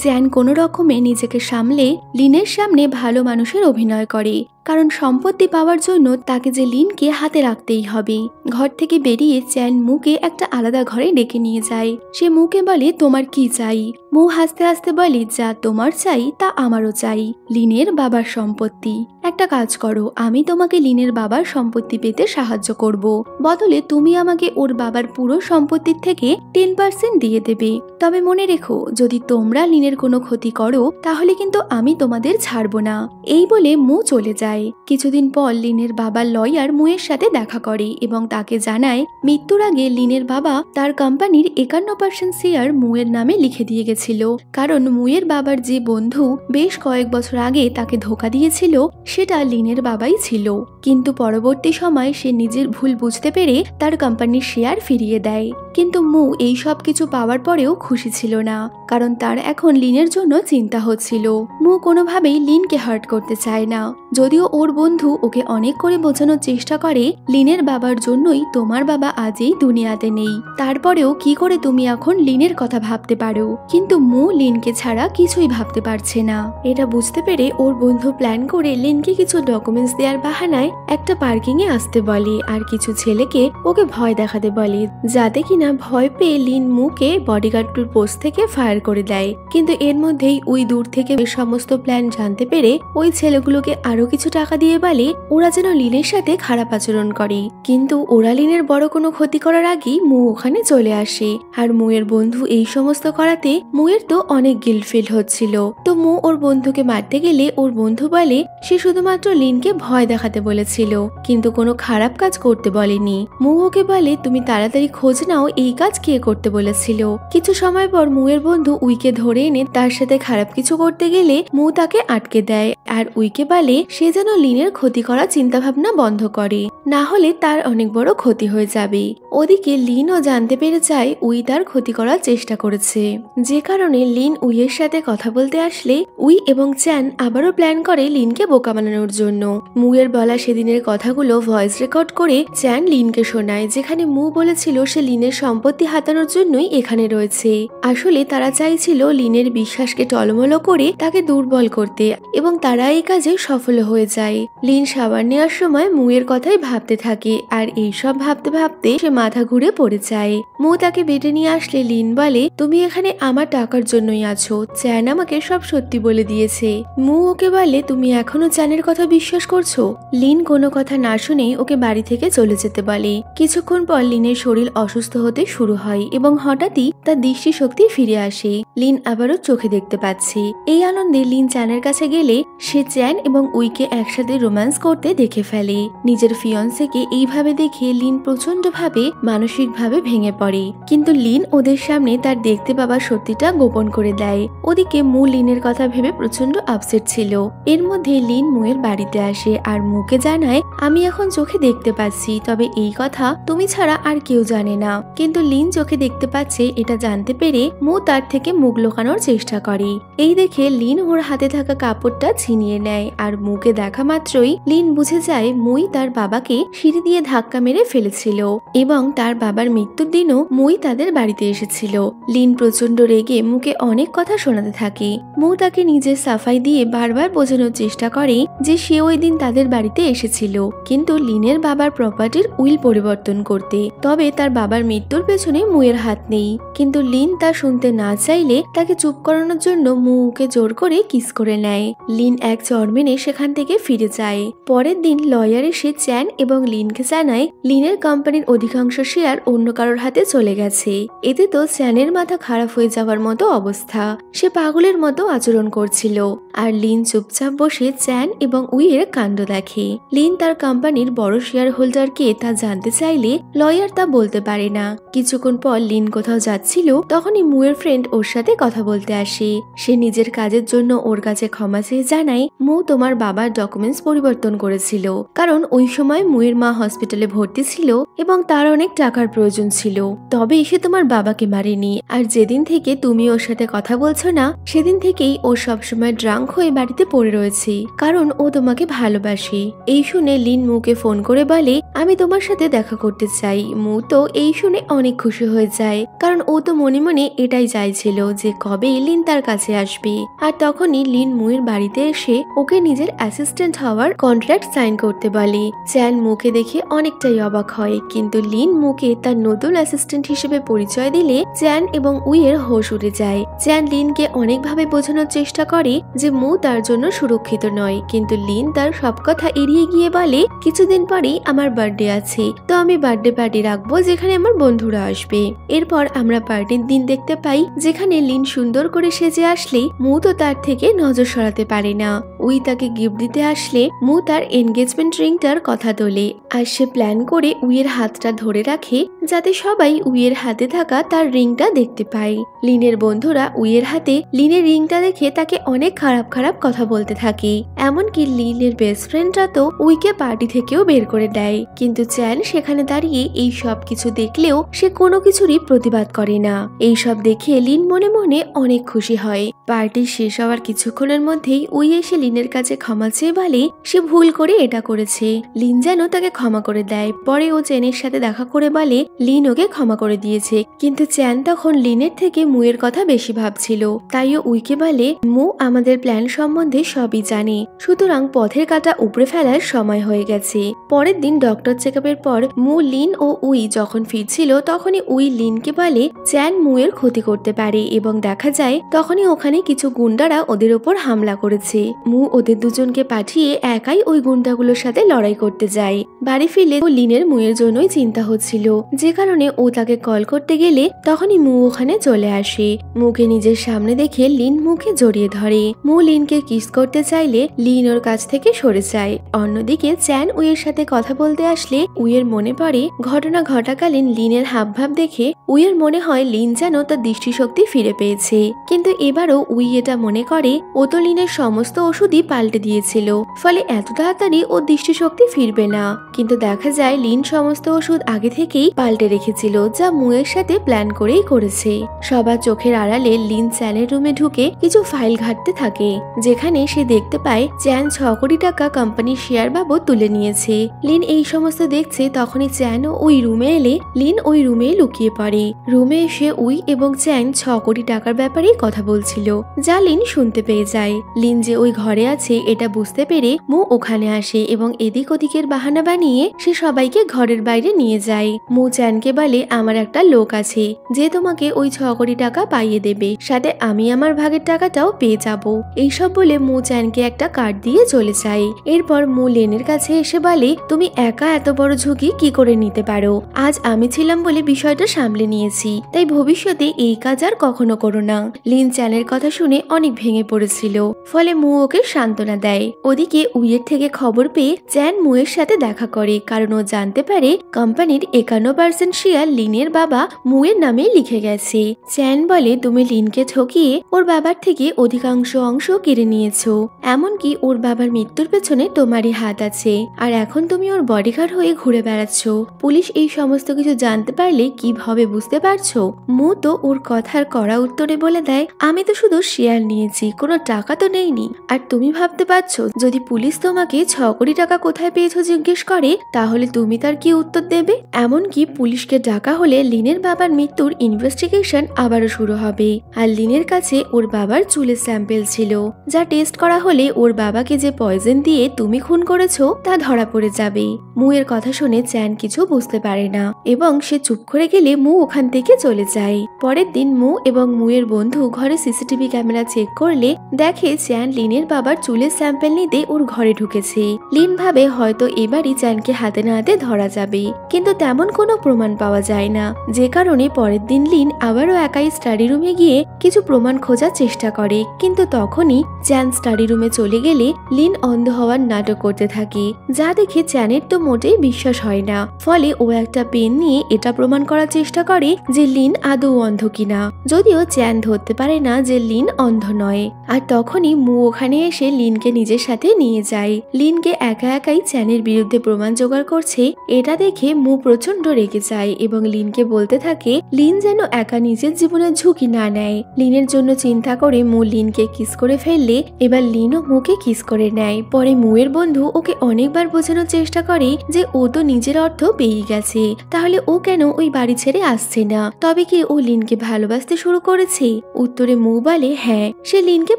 চ্যান কোনো রকমে নিজেকে সামলে লিনের সামনে ভালো মানুষের অভিনয় করে, কারণ সম্পত্তি পাওয়ার জন্য তাকে যে লিনকে হাতে রাখতেই হবে। ঘর থেকে বেরিয়ে চ্যান মুকে একটা আলাদা ঘরে ডেকে নিয়ে যায়। সে মুকে বলে, তোমার কি চাই? মু হাসতে হাসতে বলে, যা তোমার চাই তা আমারও চাই, লিনের বাবার সম্পত্তি। একটা কাজ করো, আমি তোমাকে লিনের বাবার সম্পত্তি পেতে সাহায্য করব, বদলে তুমি আমাকে ওর বাবার পুরো সম্পত্তির থেকে 10% দিয়ে দেবে। তবে মনে রেখো, যদি তোমরা লিনের কোনো ক্ষতি করো তাহলে কিন্তু আমি তোমাদের ছাড়বো না। এই বলে মু চলে যায়। কিছুদিন পর লিনের বাবার লয়ার মুয়ের সাথে দেখা করে এবং তাকে জানায় মৃত্যুর আগে লিনের বাবা তার কোম্পানির 51% শেয়ার মুয়ের নামে লিখে দিয়ে গেছিল, কারণ মুয়ের বাবার যে বন্ধু বেশ কয়েক বছর আগে তাকে ধোকা দিয়েছিল সেটা লিনের বাবাই ছিল। কিন্তু পরবর্তী সময় সে নিজের ভুল বুঝতে পেরে তার কোম্পানির শেয়ার ফিরিয়ে দেয়। কিন্তু মু এই সব কিছু পাওয়ার পরেও খুশি ছিল না, কারণ তার এখন লিনের জন্য চিন্তা হচ্ছিল। মু কোনোভাবেই লিনকে হার্ট করতে চায় না, যদিও ওর বন্ধু ওকে অনেক করে বোঝানোর চেষ্টা করে, লিনের বাবার জন্যই তোমার বাবা আজই দুনিয়াতে নেই, তারপরেও কি করে তুমি এখন লিনের কথা ভাবতে পারো? কিন্তু মু লিনকে ছাড়া কিছুই ভাবতে পারছে না। এটা বুঝতে পেরে ওর বন্ধু প্ল্যান করে লিনকে কিছু ডকুমেন্টস দেওয়ার বাহানায় একটা পার্কিং এ আসতে বলে, আর কিছু ছেলেকে ওকে ভয় দেখাতে বলে, যাতে কিনা ভয় পেয়ে লিন মুকে বডিগার্ডের পোস্ট থেকে ফায়ার করে দেয়। কিন্তু এর মধ্যেই ওই দূর থেকে সমস্ত প্ল্যান জানতে পেরে ওই ছেলেগুলোকে আরো কিছু টাকা দিয়ে বলে ওরা যেন লিনের সাথে খারাপ আচরণ করে। কিন্তু ওরা লিনের বড় কোনো ক্ষতি করার আগেই মু ওখানে চলে আসে, আর মুয়ের বন্ধু এই সমস্ত করাতে মুয়ের তো অনেক গিল্ট ফিল হচ্ছিল। তো মু ওর বন্ধুকে মারতে গেলে ওর বন্ধু বলে সে শুধুমাত্র লিনকে ভয় দেখাতে বলেছিল, কিন্তু কোনো খারাপ কাজ করতে বলেনি। মু ওকে বলে, তুমি তাড়াতাড়ি খোঁজ নাও এই কাজ কে করতে বলেছিল। কিছু সময় পর মুয়ের বন্ধু উইকে ধরে এনে তার সাথে খারাপ কিছু করতে গেলে মু তাকে আটকে দেয়, আর উইকে বলে সে যেন লিনের ক্ষতি করার চিন্তা ভাবনা বন্ধ করে, না হলে তার অনেক বড় ক্ষতি হয়ে যাবে। ওদিকে লিনও জানতে পেরে যায় উই তার ক্ষতি করার চেষ্টা করেছে, যে কারণে লিন উইয়ের সাথে কথা বলতে আসলে উই এবং চ্যান আবারও প্ল্যান করে লিনকে বোকা বানানোর জন্য। মুয়ের বলা সেদিনের কথাগুলো ভয়েস রেকর্ড করে চ্যান লিনকে শোনায়, যেখানে মু বলেছিল সে লিনের সম্পত্তি হাতানোর জন্যই এখানে রয়েছে। আসলে তারা চাইছিল লিনের বিশ্বাসকে টলমলো করে তাকে দুর্বল করতে, এবং তারা এই কাজে সফল হয়ে যায়। লিন সাবান নেওয়ার সময় মুয়ের কথাই ভাবতে থাকে, আর এইসব ভাবতে ভাবতে সে মাথা ঘুরে পড়ে যায়। মু তাকে বেডে নিয়ে আসলে লিন বলে, তুমি এখানে আমার টাকার জন্যই আছো, চ্যান আমাকে সব সত্যি বলে দিয়েছে। মু ওকে বলে, তুমি এখনো চ্যানের কথা বিশ্বাস করছো? লিন কোনো কথা না শুনেই ওকে বাড়ি থেকে চলে যেতে বলে। কিছুক্ষণ পর লিনের শরীর অসুস্থ হতে শুরু হয় এবং হঠাৎই তার দৃষ্টিশক্তি ফিরে আসে। লিন আবারও চোখে দেখতে পাচ্ছে। এই আনন্দে লিন চ্যানের কাছে গেলে সে চ্যান এবং উইকে একসাথে রোম্যান্স করতে দেখে ফেলে। নিজের ফিয়ন্সেকে এইভাবে দেখে লিন প্রচন্ডভাবে মানসিকভাবে ভেঙে পড়ে, কিন্তু লিন ওদের সামনে তার দেখতে পাওয়া সত্যিটা গোপন করে দেয়। ওদিকে মু লিনের কথা ভেবে প্রচন্ড আপসেট ছিল। এর মধ্যে লিন মুয়ের বাড়িতে আসে আর মুকে জানায়, আমি এখন চোখে দেখতে পাচ্ছি, তবে এই কথা তুমি ছাড়া আর কেউ জানে না। কিন্তু লিন চোখে দেখতে পাচ্ছে এটা জানতে পেরে মু তার থেকে মুখ লুকানোর চেষ্টা করে। এই দেখে লিন ওর হাতে থাকা কাপড়টা ছিনিয়ে নেয় আর মুকে দেখা মাত্রই লিন বুঝে যায় মুই তার বাবাকে সিঁড়ি দিয়ে ধাক্কা মেরে ফেলেছিল এবং তার বাবার মৃত্যুর দিনও মুই তাদের বাড়িতে এসেছিল। লিন প্রচন্ড রেগে মুকে অনেক কথা শোনাতে থাকে। মু তাকে নিজের সাফাই দিয়ে বারবার বোঝানোর চেষ্টা করে যে সে ওই দিন তাদের বাড়িতে এসেছিল কিন্তু লিনের বাবার প্রপার্টির উইল পরিবর্তন করতে, তবে তার বাবার মৃত্যুর পেছনে মুয়ের হাত নেই। কিন্তু লিন তা শুনতে না চাইলে তাকে চুপ করানোর জন্য মুকে জোর করে কিস করে নেয়। লিন এক চড় মেনে সেখান থেকে ফিরে যায়। পরের দিন লয়ার এসে চ্যান এবং লিনকে জানায় লিনের কোম্পানির অধিকাংশ শেয়ার অন্য কারোর হাতে চলে গেছে। এতে তো চ্যানের মাথা খারাপ হয়ে যাওয়ার মতো অবস্থা। সে পাগলের মতো আচরণ করছিল আর লিন চুপচাপ বসে চ্যান এবং উইয়ের কাণ্ড দেখে। লিন তার কোম্পানির বড় শেয়ার হোল্ডারকে তা জানতে চাইলে লয়ার তা বলতে পারে না। কিছুক্ষণ পর লিন কোথাও যাচ্ছিল, তখনই মুয়ের ফ্রেন্ড ওর সাথে কথা বলতে আসে। সে নিজের কাজের জন্য ওর কাছে ক্ষমা চেয়ে জানায়, মু তোমার বাবার ডকুমেন্টস পরিবর্তন করেছিল কারণ ওই সময় মুয়ের মা হসপিটালে ভর্তি ছিল এবং তার অনেক টাকার প্রয়োজন ছিল। তবে সে তোমার বাবাকে মারেনি, আর যেদিন থেকে তুমি ওর সাথে কথা বলছো না সেদিন থেকেই ও সবসময় ড্রাঙ্ক হয়ে বাড়িতে পড়ে রয়েছে কারণ ও তোমাকে ভালোবাসে। এই শুনে লিন মুকে ফোন করে বলে, আমি তোমার সাথে দেখা করতে চাই। মু তো এই শুনে অনেক খুশি হয়ে যায় কারণ ও তো মনে মনে এটাই চাইছিল যে কবে লিন তার কাছে আসবে। আর তখনই লিন মুয়ের বাড়িতে এসে ওকে নিজের অ্যাসিস্ট্যান্ট হওয়ার কন্ট্রাক্ট সাইন করতে বলে। চ্যান মুকে দেখে অনেকটাই অবাক হয়, কিন্তু লিন মুকে তার নতুন অ্যাসিস্ট্যান্ট হিসেবে পরিচয় দিলে চ্যান এবং উইয়ের হোশ উড়ে যায়। চ্যান লিনকে অনেকভাবে বোঝানোর চেষ্টা করে যে মু তার জন্য সুরক্ষিত নয়, কিন্তু লিন তার সব কথা এড়িয়ে গিয়ে বলে, কিছুদিন পরেই আমার বার্থডে আছে, তো আমি বার্থডে পার্টি রাখবো যেখানে আমার বন্ধুরা আসবে। এরপর আমরা পার্টির দিন দেখতে পাই যেখানে লিন সুন্দর করে সেজে আসলে মু তো তার থেকে নজর সরাতে পারে না। উই তাকে গিফট দিতে আসলে মু তার এনগেজমেন্ট রিংটার কথা তোলে আর সে প্ল্যান করে উইয়ের হাতটা ধরে রাখে যাতে সবাই উইয়ের হাতে থাকা তার রিংটা দেখতে পায়। লিনের বন্ধুরা উইয়ের হাতে লিনের রিংটা দেখে তাকে অনেক খারাপ খারাপ কথা বলতে থাকে। এমনকি লিনের বেস্ট ফ্রেন্ডরা তো উইকে পার্টি থেকেও বের করে দেয়, কিন্তু চ্যান সেখানে দাঁড়িয়ে এই সব কিছু দেখলেও সে কোনো কিছুরই প্রতিবাদ করে না। এই সব দেখে লিন মনে মনে অনেক খুশি হয়। পার্টি শেষ হওয়ার কিছুক্ষণের মধ্যেই উই এসে লিনের কাছে ক্ষমা চেয়ে বলে সে ভুল করে এটা করেছে। লিন যেন তাকে ক্ষমা করে দেয়। পরে ও চ্যানের সাথে দেখা করে বলে লিন ওকে ক্ষমা করে দিয়েছে, কিন্তু চ্যান তখন লিনের থেকে মুয়ের কথা বেশি ভাবছিল। তাই ও উইকে বলে, মু আমাদের প্ল্যান সম্বন্ধে সবই জানে, সুতরাং পথের কাঁটা উপড়ে ফেলার সময় হয়ে গেছে। পরের দিন ডক্টর চেকআপের পর মু, লিন ও উই যখন ফিরছিল তখনই উই লিনকে বলে চ্যান মুয়ের ক্ষতি করতে পারে এবং দেখা যায় তখনই ওখানে কিছু গুন্ডারা ওদের ওপর হামলা করেছে। মু ওদের দুজনকে পাঠিয়ে একাই ওই গুন্ডাগুলোর সাথে লড়াই করতে যায়। বাড়ি ফিরলে ও লিনের মুয়ের জন্যই চিন্তা হচ্ছিল, যে কারণে ও তাকে কল করতে গেলে তখনই মু ওখানে চলে আসে। মুকে নিজের সামনে দেখে লিন মুখে জড়িয়ে ধরে। মু লিনকে কিস করতে চাইলে লিন ওর কাছ থেকে সরে যায়। অন্যদিকে চ্যান উইয়ের সাথে কথা বলতে আসলে উইয়ের মনে পড়ে ঘটনা ঘটাকালীন লিনের হাবভাব দেখে উইয়ের মনে হয় লিন যেন তার দৃষ্টিশক্তি ফিরে পেয়েছে। কিন্তু এবারও উই এটা মনে করে ও তো লিনের সমস্ত ওষুধই পাল্টে দিয়েছিল, ফলে এত তাড়াতাড়ি ও দৃষ্টিশক্তি ফিরবে না। কিন্তু দেখা যায় লিন সমস্ত ওষুধ আগে থেকেই পাল্টে রেখেছিল, যা মুয়ের সাথে প্ল্যান করেই করেছে। সবার চোখের আড়ালে লিন চ্যানের রুমে ঢুকে কিছু ফাইল ঘাটতে থাকে, যেখানে সে দেখতে পায় চ্যান 6 কোটি টাকা কোম্পানির শেয়ার বাবদ তুলে নিয়েছে। লিন এই সমস্ত দেখছে, তখনই চ্যান ওই রুমে এলে লিন ওই রুমে লুকিয়ে পড়ে। রুমে এসে উই এবং চ্যান 6 কোটি টাকার ব্যাপারে কথা বলছিল, যা লিন শুনতে পেয়ে যায়। লিন যে ওই ঘরে আছে এটা বুঝতে পেরে মু ওখানে আসে এবং এদিক ওদিকের বাহানা বানিয়ে সে সবাইকে ঘরের বাইরে নিয়ে যায়। মু চ্যানকে বলে আমার একটা লোক আছে যে তোমাকে ওই 6 কোটি টাকা পাইয়ে দেবে, সাথে আমি আমার ভাগের টাকাটাও পেয়ে যাব। এইসব বলে মু চ্যানকে একটা কার্ড দিয়ে চলে যায়। এরপর মু লিনের কাছে এসে বলে তুমি একা এত বড় ঝুঁকি কি করে নিতে পারো? আজ আমি ছিলাম বলে বিষয়টা সামলে নিয়েছি, তাই ভবিষ্যতে এই কাজ আর কখনো করো না। লিন চ্যানের কথা শুনে অনেক ভেঙে পড়েছিল, ফলে মু ওকে সান্ত্বনা দেয়। ওদিকে উইয়ের থেকে খবর পেয়ে চ্যান মুয়ের সাথে দেখা করে, কারণ ও জানতে পারে কোম্পানির 51% শেয়ার লিনের বাবা মুয়ের নামে লিখে গেছে। চ্যান বলে তুমি লিনকে ঠকিয়ে ওর বাবার থেকে অধিকাংশ অংশ কেড়ে নিয়েছো, এমনকি ওর বাবার মৃত্যুর পেছনে তোমারই হাত আছে, আর এখন তুমি ওর বডিগার্ড হয়ে ঘুরে বেড়াচ্ছ। পুলিশ এই সমস্ত কিছু জানতে পারলে কিভাবে বুঝতে পারছো? মু তো ওর কথার কড়া উত্তরে বলে দেয় আমি তো শুধু শেয়ার নিয়েছি, কোনো টাকা তো নেইনি। আর তুমি ভাবতে পারছো যদি পুলিশ তোমাকে 6 কোটি টাকা কোথায় পেয়েছো জিজ্ঞেস করে তাহলে তুমি তার কি উত্তর দেবে? এমনকি পুলিশকে ডাকা হলে লিনের বাবার মৃত্যুর ইনভেস্টিগেশন আবারও শুরু হবে। আর লিনের কাছে ওর বাবার চুলের স্যাম্পেল ছিল, যা টেস্ট করা হলে ওর বাবাকে যে পয়জন দিয়ে তুমি খুন করেছো তা ধরা পড়ে যাবে। মুয়ের কথা শুনে চ্যান কিছু বুঝতে পারে না এবং সে চুপ করে গেলে মু ওখান থেকে চলে যায়। পরের দিন মু এবং মুয়ের বন্ধু ঘরে সিসিটিভি ক্যামেরা চেক করলে দেখে চ্যান লিনের বাবার চুলের স্যাম্পেল নিতে ওর ঘরে ঢুকেছে। লিন ভাবে হয়তো এবারই চ্যানকে হাতে না হাতে ধরা যাবে, কিন্তু তেমন কোনো প্রমাণ পাওয়া যায় না, যে কারণে পরের দিন লিন আবারও একাই স্টাডি রুমে গিয়ে কিছু প্রমাণ খোঁজার চেষ্টা করে। কিন্তু তখনই চ্যান স্টাডি রুমে চলে গেলে লিন অন্ধ হওয়ার নাটক করতে থাকে, যা দেখে চ্যানের তো মোটেই বিশ্বাস হয় না। ফলে ও একটা পেন নিয়ে এটা প্রমাণ করার চেষ্টা করে যে লিন আদৌ অন্ধ কিনা, যদিও চ্যান ধরতে পারে না যে লিন অন্ধ নয়। আর তখনই মু ওখানে এসে লিনকে নিজের সাথে নিয়ে যায়। লিনকে একা একাই চ্যানের বিরুদ্ধে প্রমাণ জোগাড় করছে এটা দেখে মু প্রচন্ড রেগে যায় এবং লিনকে বলতে থাকে লিন যেন একা নিজের জীবনের ঝুঁকি না নেয়। লিনের জন্য চিন্তা করে মু লিনকে কিস করে ফেললে এবার লিনও মুকে কিস করে নেয়। পরে মুয়ের বন্ধু ওকে অনেকবার বোঝানোর চেষ্টা করে যে ও তো নিজের অর্থ পেয়ে গেছে, তাহলে ও কেন ওই বাড়ি ছেড়ে আসছে না? তবে কি ও লিনকে ভালোবাসতে শুরু করেছে? উত্তরে মু বলে হ্যাঁ, সে লিনকে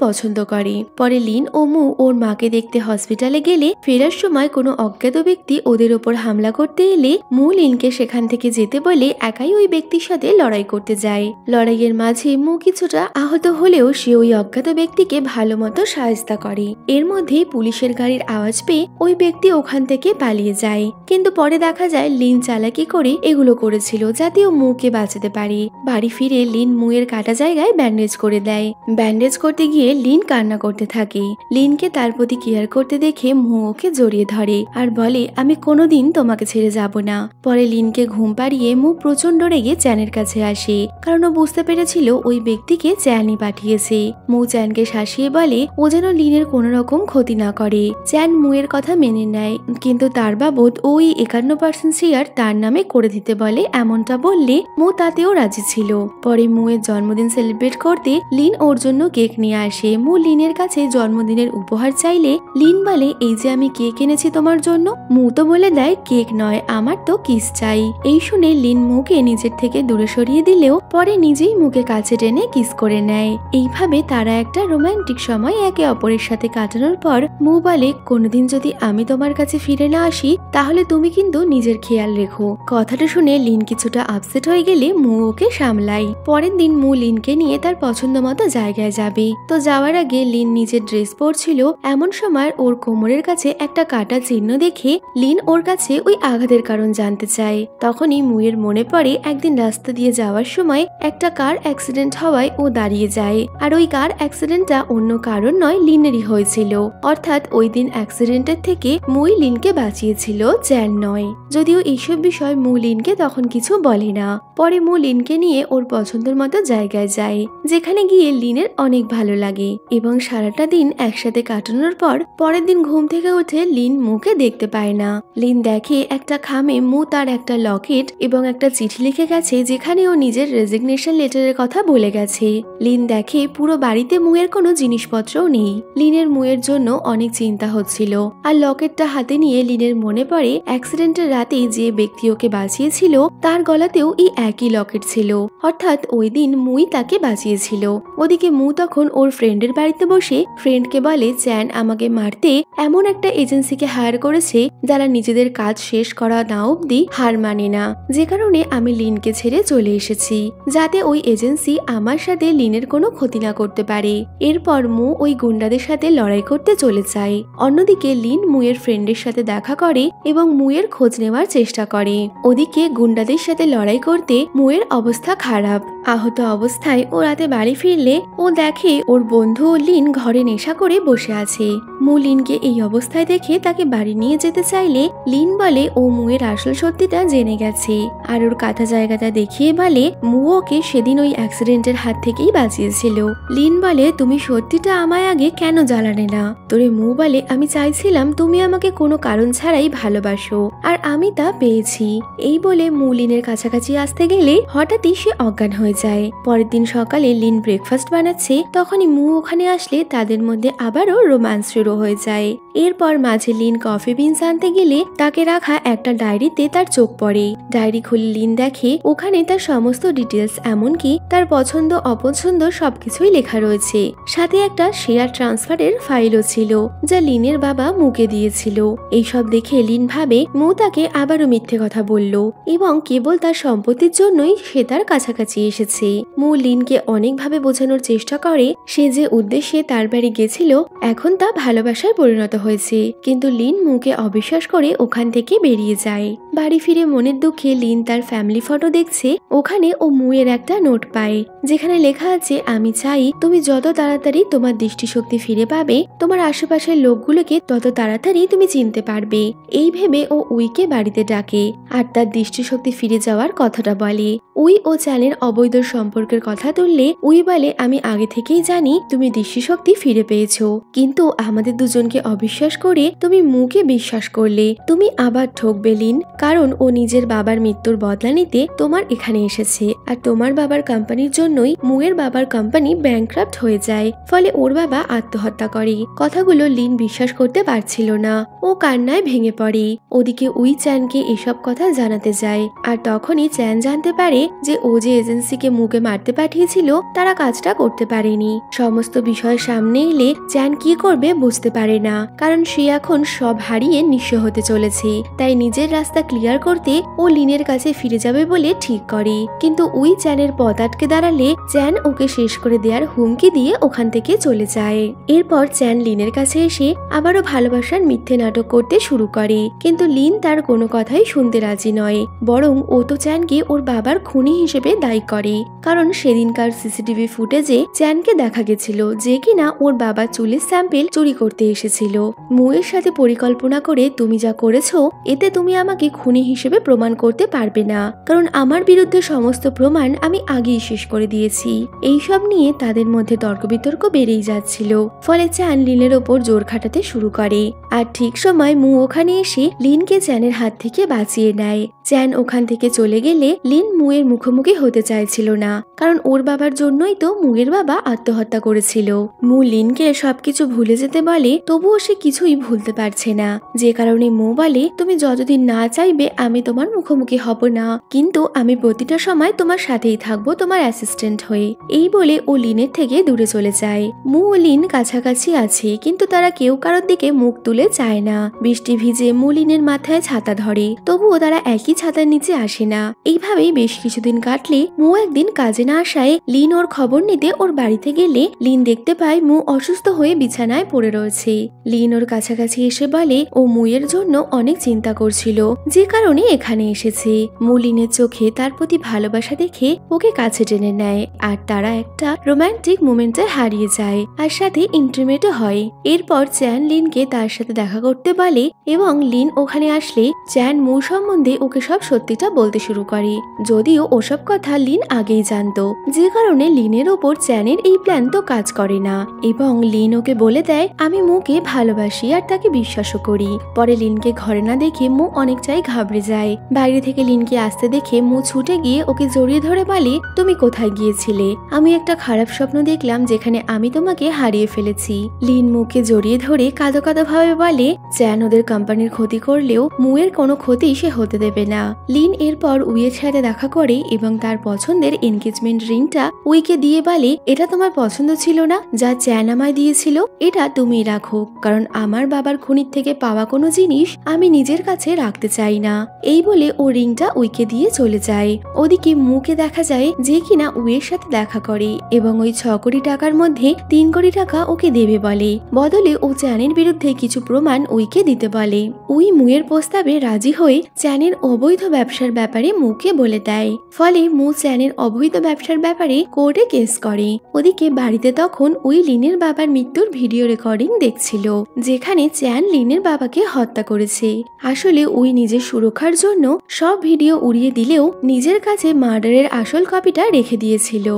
পছন্দ করে। পরে লিন ও মু ওর মাকে দেখতে হসপিটালে গেলে ফেরার সময় কোনো অজ্ঞাত ব্যক্তি ওদের ওপর হামলা করতে এলে মু লিনকে সেখান থেকে যেতে বলে একাই ওই ব্যক্তির সাথে লড়াই করতে যায়। লড়াইয়ের মাঝে মু কিছুটা আহত হলেও সে ওই অজ্ঞাত ব্যক্তিকে ভালো মতো সাহায্য করে। এর মধ্যে পুলিশের গাড়ির আওয়াজ পেয়ে ওই ব্যক্তি ওখান থেকে পালিয়ে যায়, কিন্তু পরে দেখা যায় লিন চালাকি করে এগুলো করেছিল যাতে ও মুকে বাঁচাতে পারে। বাড়ি ফিরে লিন মুয়ের কাটা জায়গায় ব্যান্ডেজ করে দেয়। ব্যান্ডেজ করতে গিয়ে লিন কান্না করতে থাকে। লিনকে তার প্রতি কেয়ার করতে দেখে মু ওকে জড়িয়ে ধরে আর বলে আমি কোনোদিন তোমাকে ছেড়ে যাব না। পরে লিনকে ঘুম পাড়িয়ে মু প্রচন্ড রেগে চ্যানের কাছে আসে, কারণ ও বুঝতে পেরেছিল ওই ব্যক্তিকে চ্যানই পাঠিয়েছে। মু চ্যানকে শাসিয়ে বলে ও যেন লিনের কোনো রকম ক্ষতি না করে। চ্যান মুয়ের কথা মেনে নেয়, কিন্তু তার বাবদ ওই 51% শেয়ার তার নামে করে দিতে বলে। এমনটা বললে মু তাতেও রাজি ছিল। পরে মুয়ের জন্মদিন সেলিব্রেট করতে লিন ওর জন্য কেক নিয়ে আসে। মু লিনের কাছে জন্মদিনের উপহার চাইলে লিন বলে এই যে আমি কেক এনেছি তোমার জন্য। মু তো বলে দেয় কেক নয়, আমার তো কিস চাই। এই শুনে লিন মুকে নিজের থেকে দূরে সরিয়ে দিলেও পরে নিজেই মুকে কাছে টেনে কিস করে নেয়। এইভাবে তারা একটা রোমান্টিক সময় একে অপরের সাথে কাটানোর পর মু বলে কোনোদিন যদি আমি তোমার কাছে ফিরে না আসি তাহলে তুমি কিন্তু নিজের খেয়াল রেখো। কথাটা শুনে লিন কিছুটা আপসেট হয়ে গেলে মু ওকে সামলাই। পরের দিন মু লিনকে নিয়ে তার পছন্দ মতো জায়গায় যাবে। তো যাওয়ার আগে লিন নিজের ড্রেস পরছিল, এমন সময় ওর কোমরের কাছে একটা কাটা চিহ্ন দেখে লিন ওর কাছে ওই আঘাতের কারণ জানতে চায়। তখনই মুয়ের মনে পড়ে একদিন রাস্তা দিয়ে যাওয়ার সময় একটা কার অ্যাক্সিডেন্ট হওয়ায় ও দাঁড়িয়ে যায়, আর ওই কার অ্যাক্সিডেন্টটা অন্য কারণ নয় লিনেরই হয়েছিল। অর্থাৎ ওই দিন অ্যাক্সিডেন্টের থেকে মুই লিনকে বাঁচিয়েছিল, চ্যান নয়। যদিও এইসব বিষয় মু লিনকে তখন কিছু বলে না। পরে মু লিনকে নিয়ে ওর পছন্দের মতো জায়গায় যায়, যেখানে গিয়ে লিনের অনেক ভালো লাগে এবং সারাটা দিন একসাথে কাটানোর পর পরের দিন ঘুম থেকে উঠে লিন মুকে দেখতে পায় না। লিন দেখে একটা খামে মু তার একটা লকেট এবং একটা চিঠি লিখে গেছে, যেখানে ও নিজের রেজিগনেশন লেটারের কথা বলে গেছে। লিন দেখে পুরো বাড়িতে মুয়ের কোনো জিনিসপত্রও নেই। লিনের মুয়ের জন্য অনেক চিন্তা হচ্ছিল, আর লকেটটা হাতে নিয়ে লিনের মনে পড়ে অ্যাক্সিডেন্টের রাতে যে ব্যক্তি ওকে বাঁচিয়েছিল তার গলাতেও এই একই লকেট ছিল, অর্থাৎ ওই দিন মুই তাকে বাঁচিয়েছিল। ওদিকে মু তখন ওর ফ্রেন্ডের বাড়িতে বসে ফ্রেন্ডকে বলে চ্যান আমাকে মারতে এমন একটা এজেন্সিকে হায়ার করেছে যারা নিজেদের কাজ শেষ করা না অব্দি হার মানে জানে না, যে কারণে আমি লিনকে ছেড়ে চলে এসেছি, যাতে ওই এজেন্সি আমার সাথে লিনের কোনো ক্ষতি না করতে পারে। এরপর মু ওই গুন্ডাদের সাথে লড়াই করতে চলে যায়। অন্যদিকে লিন মুয়ের ফ্রেন্ডের সাথে দেখা করে এবং মুয়ের খোঁজ নেওয়ার চেষ্টা করে। ওদিকে গুন্ডাদের সাথে লড়াই করতে মুয়ের অবস্থা খারাপ। আহত অবস্থায় ও রাতে বাড়ি ফিরলে ও দেখে ওর বন্ধু লিন ঘরে নেশা করে বসে আছে। মু লিনকে এই অবস্থায় দেখে তাকে বাড়ি নিয়ে যেতে চাইলে লিন বলে ও মুয়ের আসল সত্যিটা জেনে গেছে আর ওর কাঁথা জায়গাটা দেখিয়ে বলে মু ওকে সেদিন ওই অ্যাক্সিডেন্টের হাত থেকেই বাঁচিয়েছিল। লিন বলে তুমি সত্যিটা আমায় আগে কেন জ্বালালে না? তোরে মু বলে আমি চাইছিলাম তুমি আমাকে কোনো কারণ ছাড়াই ভালোবাসো আর আমি তা পেয়েছি। এই বলে মু লিনের কাছাকাছি আসতে গেলে হঠাৎই সে অজ্ঞান হয়ে যায়। পরের দিন সকালে লিন ব্রেকফাস্ট বানাচ্ছে, তখনই মু ওখানে আসলে তাদের মধ্যে আবারও রোম্যান্স শুরু হয়ে যায়। এরপর মাঝে লিন কফি বিনস আনতে গেলে তাকে রাখা একটা ডায়েরিতে তার চোখ পড়ে। ডায়েরি খুলে লিন দেখে ওখানে তার সমস্ত ডিটেলস, এমনকি তার পছন্দ অপছন্দ সবকিছুই লেখা রয়েছে। সাথে একটা শেয়ার ট্রান্সফারের ফাইলও ছিল যা লিনের বাবা মুকে দিয়েছিল। এইসব দেখে লিন ভাবে মু তাকে আবারও মিথ্যে কথা বলল এবং কেবল তার সম্পত্তির জন্যই সে তার কাছাকাছি এসেছে। মু লিনকে অনেকভাবে বোঝানোর চেষ্টা করে সে যে উদ্দেশ্যে তার বাড়ি গেছিল এখন তা ভালোবাসায় পরিণত হয়েছে, কিন্তু লিন মুকে অবিশ্বাস করে ওখান থেকে বেরিয়ে যায়। বাড়ি ফিরে মনের দুঃখে লিন তার ফ্যামিলি ফটো দেখছে। ওখানে ও মুয়ের একটা নোট পায় যেখানে লেখা আছে আমি চাই তুমি যত তাড়াতাড়ি তোমার দৃষ্টিশক্তি ফিরে পাবে, তোমার আশেপাশের লোকগুলোকে তত তাড়াতাড়ি তুমি চিনতে পারবে। এই ভেবে ও উইকে বাড়িতে ডাকে আর তার দৃষ্টিশক্তি ফিরে যাওয়ার কথাটা বলে। উই ও চ্যানের অবৈধ সম্পর্কের কথা তুললে উই বলে আমি আগে থেকেই জানি তুমি দৃষ্টিশক্তি ফিরে পেয়েছো, কিন্তু আমাদের দুজনকে অবিশ্বাস করে তুমি মুকে বিশ্বাস করলে। তুমি আবার ঠকবে লিন, কারণ ও নিজের বাবার মৃত্যুর বদলা নিতে তোমার এখানে এসেছে আর তোমার বাবার কোম্পানির জন্যই মুয়ের বাবার কোম্পানি ব্যাংক্রাফট হয়ে যায়, ফলে ওর বাবা আত্মহত্যা করে। কথাগুলো লিন বিশ্বাস করতে পারছিল না, ও কান্নায় ভেঙে পড়ে। ওদিকে উই চ্যানকে এসব কথা জানাতে যায় আর তখনই চ্যান জানতে পারে যে ও যে এজেন্সিকে মুকে মারতে পাঠিয়েছিল তারা কাজটা করতে পারেনি। সমস্ত বিষয় সামনে এলে চ্যান কি করবে বুঝতে পারে না, কারণ সে এখন সব হারিয়ে নিঃস্ব হতে চলেছে। তাই নিজের রাস্তা ক্লিয়ার করতে ও লিনের কাছে ফিরে যাবে বলে ঠিক করে, কিন্তু উই চ্যানের পথ আটকে দাঁড়ালে চ্যান ওকে শেষ করে দেওয়ার হুমকি দিয়ে ওখান থেকে চলে যায়। এরপর চ্যান লিনের কাছে এসে আবারও ভালোবাসার মিথ্যে নাটক করতে শুরু করে, কিন্তু লিন তার কোনো কথাই শুনতে রাজি নয়, বরং ও তো চ্যানকে ওর বাবার খুনি হিসেবে দায়ী করে, কারণ সেদিনকার সিসিটিভি ফুটেজে চ্যানকে দেখা গেছিল যে কিনা ওর বাবা চুলের স্যাম্পেল চুরি করতে এসেছিল। মুয়ের সাথে পরিকল্পনা করে তুমি যা করেছো এতে তুমি আমাকে খুনি হিসেবে প্রমাণ করতে পারবে না, কারণ আমার বিরুদ্ধে সমস্ত প্রমাণ আমি আগেই শেষ করে দিয়েছি। এইসব নিয়ে তাদের মধ্যে তর্ক বিতর্ক বেড়েই যাচ্ছিল, ফলে চ্যান লিনের ওপর জোর খাটাতে শুরু করে। আর ঠিক সময় মু ওখানে এসে লিনকে চ্যানের হাত থেকে বাঁচিয়ে নেয়। চ্যান ওখান থেকে চলে গেলে লিন মুয়ের মুখোমুখি হতে চাইছিল না, কারণ ওর বাবার জন্যই তো মুয়ের বাবা আত্মহত্যা করেছিল। মু লিনকে সবকিছু ভুলে যেতে বলে, তবুও সে কিছুই ভুলতে পারছে না, যে কারণে মু বলে তুমি যতদিন না চাইবে আমি তোমার মুখোমুখি হব না, কিন্তু আমি প্রতিটা সময় তোমার সাথেই থাকবো তোমার অ্যাসিস্ট্যান্ট হয়ে। এই বলে ও লিনের থেকে দূরে চলে যায়। মু ও লিন কাছাকাছি আছে, কিন্তু তারা কেউ কারোর দিকে মুখ তুলে চায় না। বৃষ্টি ভিজে মু লিনের মাথায় ছাতা ধরে, তবুও তারা একই ছাতার নিচে আসে না। এইভাবেই বেশ কিছুদিন কাটলে মু একদিন কাজে না আসায় লিন ওর খবর নিতে ওর বাড়িতে গেলে লিন দেখতে পায় মু অসুস্থ হয়ে বিছানায় পড়ে রয়েছে। লিন ওর কাছাকাছি এসে বলে ও মুয়ের জন্য অনেক চিন্তা করছিল, যে কারণে এখানে এসেছে। মু লিনের চোখে তার প্রতি ভালোবাসা দেখে ওকে কাছে টেনে নেয় আর তারা একটা রোমান্টিক মোমেন্টে হারিয়ে যায় আর সাথে ইন্টিমেটও হয়। এরপর চ্যান লিনকে তার সাথে দেখা করতে বলে এবং লিন ওখানে আসলে চ্যান মু সম্বন্ধে ওকে সব সত্যিটা বলতে শুরু করে, যদিও ওসব কথা লিন আগেই জানতো, যে কারণে লিনের ওপর চ্যানের এই প্ল্যান তো কাজ করে না এবং লিন ওকে বলে দেয় আমি মুকে ভালোবাসি আর তাকে বিশ্বাসও করি। পরে লিনকে ঘরে না দেখে মু অনেকটাই ঘাবড়ে যায়। বাইরে থেকে লিনকে আসতে দেখে মু ছুটে গিয়ে ওকে জড়িয়ে ধরে বলে তুমি কোথায় গিয়েছিলে? আমি একটা খারাপ স্বপ্ন দেখলাম যেখানে আমি তোমাকে হারিয়ে ফেলেছি। লিন মুকে জড়িয়ে ধরে কাঁদো কাঁদো ভাবে বলে চ্যান ওদের কোম্পানির ক্ষতি করলেও মুয়ের কোনো ক্ষতি সে হতে দেবে না। লিন এরপর উইয়ের সাথে দেখা করে এবং তার পছন্দের এনগেজমেন্ট রিংটা উইকে দিয়ে বলে এটা তোমার পছন্দ ছিল না, যা চ্যান আমায় দিয়েছিল, এটা তুমি রাখো, কারণ আমার বাবার খুনির থেকে পাওয়া কোনো জিনিস আমি নিজের কাছে রাখতে চাই না। এই বলে বলে ও রিংটা উইকে দিয়ে চলে যায়। ওদিকে মুকে দেখা যায় যে কিনা উইয়ের সাথে দেখা করে এবং ওই 6 কোটি টাকার মধ্যে 3 কোটি টাকা ওকে দেবে বলে। বদলে ও চ্যানের বিরুদ্ধে কিছু প্রমাণ উইকে দিতে বলে। উই মুয়ের প্রস্তাবে রাজি হয়ে চ্যানের অবৈধ ব্যবসার ব্যাপারে মুকে বলে দেয়। ফলে মু চ্যানের অবৈধ ব্যবসার ব্যাপারে কোর্টে কেস করে। ওদিকে বাড়িতে তখন উই লিনের বাবার মৃত্যুর ভিডিও রেকর্ডিং দেখছিল, যেখানে চ্যান লিনের বাবাকে হত্যা করেছে। আসলে উই নিজের সুরক্ষার জন্য সব ভিডিও উড়িয়ে দিলেও নিজের কাছে মার্ডারের আসল কপিটা রেখে দিয়েছিল।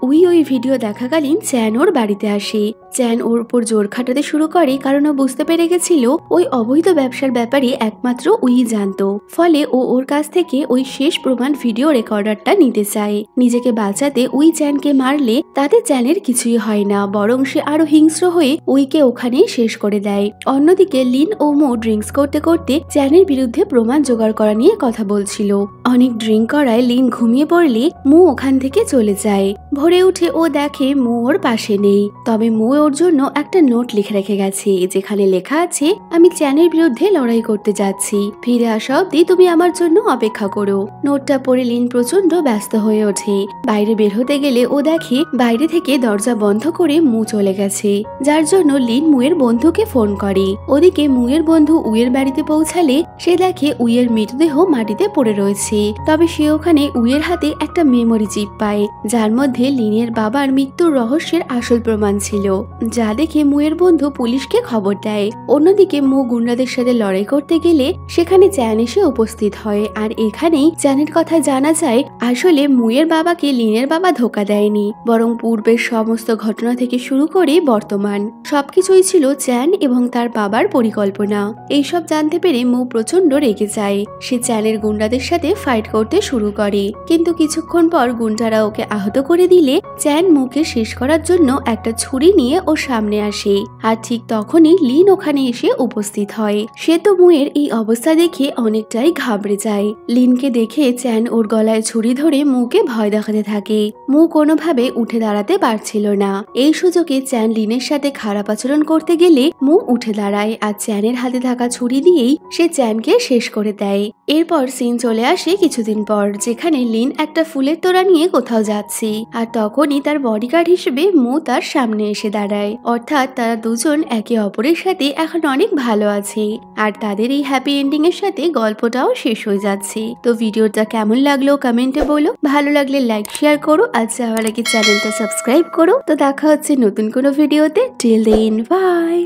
উই ওই ভিডিও দেখাকালীন চ্যান ওর বাড়িতে আসে। চ্যান ওর উপর জোর খাটাতে শুরু করে, কারণ ও বুঝতে পেরে গেছিল ওই অবৈধ ব্যবসার ব্যাপারে একমাত্র উই জানতো। ফলে ও ওর কাছ থেকে ওই শেষ প্রমাণ ভিডিও রেকর্ডারটা নিতে চায়। নিজেকে বাঁচাতে উই চ্যানকে মারলে তাতে চ্যানের কিছুই হয় না, বরং সে আরো হিংস্র হয়ে উইকে ওখানেই শেষ করে দেয়। অন্যদিকে লিন ও মো ড্রিঙ্কস করতে করতে চ্যানের বিরুদ্ধে প্রমাণ জোগাড় করা নিয়ে কথা বলছিল। অনেক ড্রিঙ্ক করায় লিন ঘুমিয়ে পড়লে মো ওখান থেকে চলে যায়। ভোরে উঠে ও দেখে মো ওর পাশে নেই, তবে মো ওর জন্য একটা নোট লিখে রেখে গেছে, যেখানে লেখা আছে, আমি চ্যানের বিরুদ্ধে লড়াই করতে যাচ্ছি, ফিরে আসা অব্দি তুমি আমার জন্য অপেক্ষা করো। নোটটা পড়ে লিন প্রচন্ড ব্যস্ত হয়ে ওঠে। বাইরে বের হতে গেলে ও দেখে বাইরে থেকে দরজা বন্ধ করে মু চলে গেছে, যার জন্য লিন মুয়ের বন্ধুকে ফোন করে। ওদিকে মুয়ের বন্ধু উইয়ের বাড়িতে পৌঁছালে সে দেখে উইয়ের মৃতদেহ মাটিতে পড়ে রয়েছে। তবে সে ওখানে উইয়ের হাতে একটা মেমোরি চিপ পায়, যার মধ্যে লিনের বাবার মৃত্যুর রহস্যের আসল প্রমাণ ছিল, যা দেখে মুয়ের বন্ধু পুলিশকে খবর দেয়। অন্যদিকে মু গুন্ডাদের সাথে লড়াই করতে গেলে সেখানে চ্যান এসে উপস্থিত হয়, আর এখানেই চ্যানের কথা জানা যায় আসলে মুয়ের বাবাকে লিনের বাবা ধোকা দেয়নি, বরং পূর্বের সমস্ত ঘটনা থেকে শুরু করে বর্তমান সবকিছুই ছিল চ্যান এবং তার বাবার পরিকল্পনা। এইসব জানতে পেরে মু প্রচন্ড রেগে যায়। সে চ্যানের গুন্ডাদের সাথে ফাইট করতে শুরু করে, কিন্তু কিছুক্ষণ পর গুন্ডারা ওকে আহত করে দিলে চ্যান মুকে শেষ করার জন্য একটা ছুরি নিয়ে ওর সামনে আসে। আর ঠিক তখনই লিন ওখানে এসে উপস্থিত হয়। সে তো মুয়ের এই অবস্থা দেখে অনেকটাই ঘাবড়ে যায়। লিনকে দেখে চ্যান ওর গলায় ছুরি ধরে মুকে ভয় দেখাতে থাকে। মু কোনোভাবে উঠে দাঁড়াতে পারছিল না। এই সুযোগে চ্যান লিনের সাথে খারাপ আচরণ করতে গেলে মু উঠে দাঁড়ায়, আর চ্যানের হাতে থাকা ছুরি দিয়েই সে চ্যানকে শেষ করে দেয়। এরপর সিন চলে আসে কিছুদিন পর, যেখানে লিন একটা ফুলের তোড়া নিয়ে কোথাও যাচ্ছে, আর তখনই তার বডিগার্ড হিসেবে মু তার সামনে এসে দাঁড়ায়। অর্থাৎ তারা দুজন একে অপরের সাথে এখন অনেক ভালো আছে, আর তাদের এই হ্যাপি এন্ডিং এর সাথে গল্পটাও শেষ হয়ে যাচ্ছে। তো ভিডিওটা কেমন লাগলো কমেন্টে বলো, ভালো লাগলে লাইক শেয়ার করো, আর যাওয়ার আগে চ্যানেলটা সাবস্ক্রাইব করো। তো দেখা হচ্ছে নতুন কোনো ভিডিওতে। Till then by.